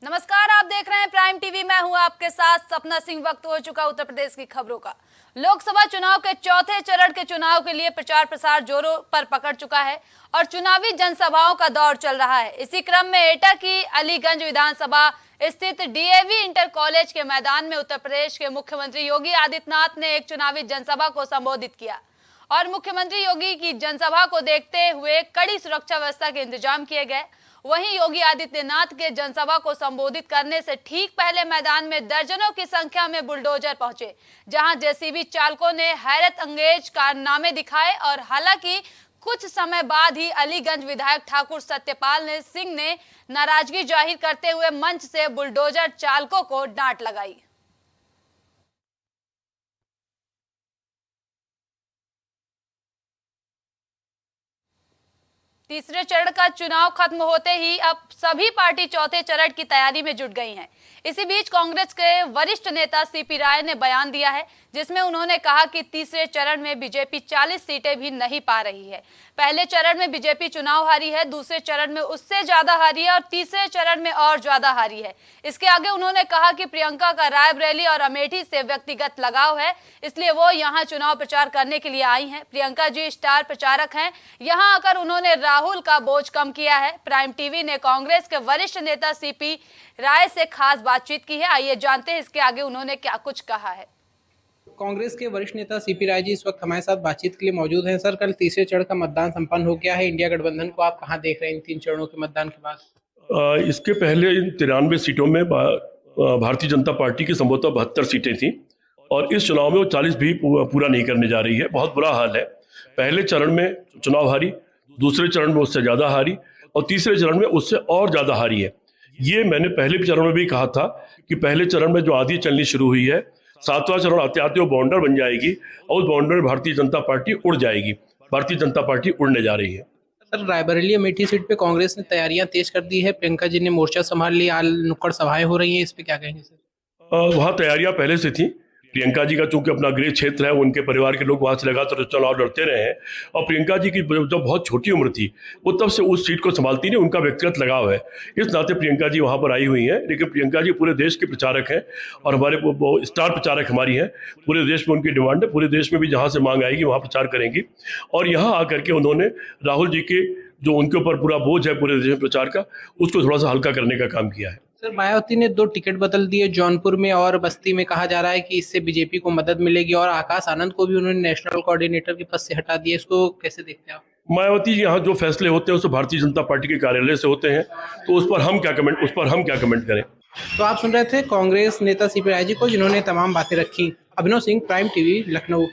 नमस्कार, आप देख रहे हैं प्राइम टीवी। मैं हूं आपके साथ सपना सिंह। वक्त हो चुका उत्तर प्रदेश की खबरों का। लोकसभा चुनाव के चौथे चरण के चुनाव के लिए प्रचार प्रसार जोरों पर पकड़ चुका है और चुनावी जनसभाओं का दौर चल रहा है। इसी क्रम में एटा की अलीगंज विधानसभा स्थित डीएवी इंटर कॉलेज के मैदान में उत्तर प्रदेश के मुख्यमंत्री योगी आदित्यनाथ ने एक चुनावी जनसभा को संबोधित किया और मुख्यमंत्री योगी की जनसभा को देखते हुए कड़ी सुरक्षा व्यवस्था के इंतजाम किए गए। वहीं योगी आदित्यनाथ के जनसभा को संबोधित करने से ठीक पहले मैदान में दर्जनों की संख्या में बुलडोजर पहुंचे, जहां जेसीबी चालकों ने हैरत अंगेज कारनामे दिखाए और हालांकि कुछ समय बाद ही अलीगंज विधायक ठाकुर सत्यपाल सिंह ने नाराजगी जाहिर करते हुए मंच से बुलडोजर चालकों को डांट लगाई। तीसरे चरण का चुनाव खत्म होते ही अब सभी पार्टी चौथे चरण की तैयारी में जुट गई हैं। इसी बीच कांग्रेस के वरिष्ठ नेता सीपी राय ने बयान दिया है, जिसमें उन्होंने कहा कि तीसरे चरण में बीजेपी 40 सीटें भी नहीं पा रही है। पहले चरण में बीजेपी चुनाव हारी है, दूसरे चरण में उससे ज्यादा हारी है और तीसरे चरण में और ज्यादा हारी है। इसके आगे उन्होंने कहा कि प्रियंका का रायबरेली और अमेठी से व्यक्तिगत लगाव है, इसलिए वो यहाँ चुनाव प्रचार करने के लिए आई हैं। प्रियंका जी स्टार प्रचारक हैं। यहाँ आकर उन्होंने राहुल का बोझ कम किया है। प्राइम टीवी ने कांग्रेस के वरिष्ठ नेता सीपी राय से खास बातचीत की है। आइए जानते हैं इसके आगे उन्होंने क्या कुछ कहा है। कांग्रेस के वरिष्ठ नेता सीपी राय जी इस वक्त हमारे साथ बातचीत के लिए मौजूद हैं। सर, कल तीसरे चरण का मतदान संपन्न हो गया है। इंडिया गठबंधन को आप कहां देख रहे हैं इन 3 चरणों के मतदान के बाद? इसके पहले इन 93 सीटों में भारतीय जनता पार्टी की संभवतः 72 सीटें थी और इस चुनाव में वो 40 भी पूरा नहीं करने जा रही है। बहुत बुरा हाल है। पहले चरण में चुनाव हारी, दूसरे चरण में उससे ज़्यादा हारी और तीसरे चरण में उससे और ज़्यादा हारी है। ये मैंने पहले चरण में भी कहा था कि पहले चरण में जो आंधी चलनी शुरू हुई है, 7वां चरण आते आते वो बाउंडर बन जाएगी और उस बाउंडर में भारतीय जनता पार्टी उड़ जाएगी। भारतीय जनता पार्टी उड़ने जा रही है। सर, रायबरेली अमेठी सीट पे कांग्रेस ने तैयारियां तेज कर दी है। प्रियंका जी ने मोर्चा संभाल लिया, नुक्कड़ सभाएं हो रही हैं, इस पे क्या कहेंगे सर? वहाँ तैयारियां पहले से थी। प्रियंका जी का चूंकि अपना गृह क्षेत्र है, उनके परिवार के लोग वहाँ से लगातार चुनाव लड़ते रहे हैं और प्रियंका जी की जब बहुत छोटी उम्र थी वो तब से उस सीट को संभालती नहीं, उनका व्यक्तिगत लगाव है। इस नाते प्रियंका जी वहाँ पर आई हुई हैं। लेकिन प्रियंका जी पूरे देश के प्रचारक हैं और हमारे स्टार प्रचारक हमारी हैं। पूरे देश में उनकी डिमांड है, पूरे देश में भी जहाँ से मांग आएगी वहाँ प्रचार करेंगी। और यहाँ आकर के उन्होंने राहुल जी के जो उनके ऊपर पूरा बोझ है पूरे देश में प्रचार का, उसको थोड़ा सा हल्का करने का काम किया है। सर, मायावती ने 2 टिकट बदल दिए जौनपुर में और बस्ती में। कहा जा रहा है कि इससे बीजेपी को मदद मिलेगी और आकाश आनंद को भी उन्होंने नेशनल कोऑर्डिनेटर के पद से हटा दिया। इसको कैसे देखते हैं आप? मायावती जी यहाँ जो फैसले होते हैं उस भारतीय जनता पार्टी के कार्यालय से होते हैं, तो उस पर हम क्या कमेंट करें। तो आप सुन रहे थे कांग्रेस नेता सीपी राय जी को, जिन्होंने तमाम बातें रखी। अभिनव सिंह, प्राइम टीवी, लखनऊ।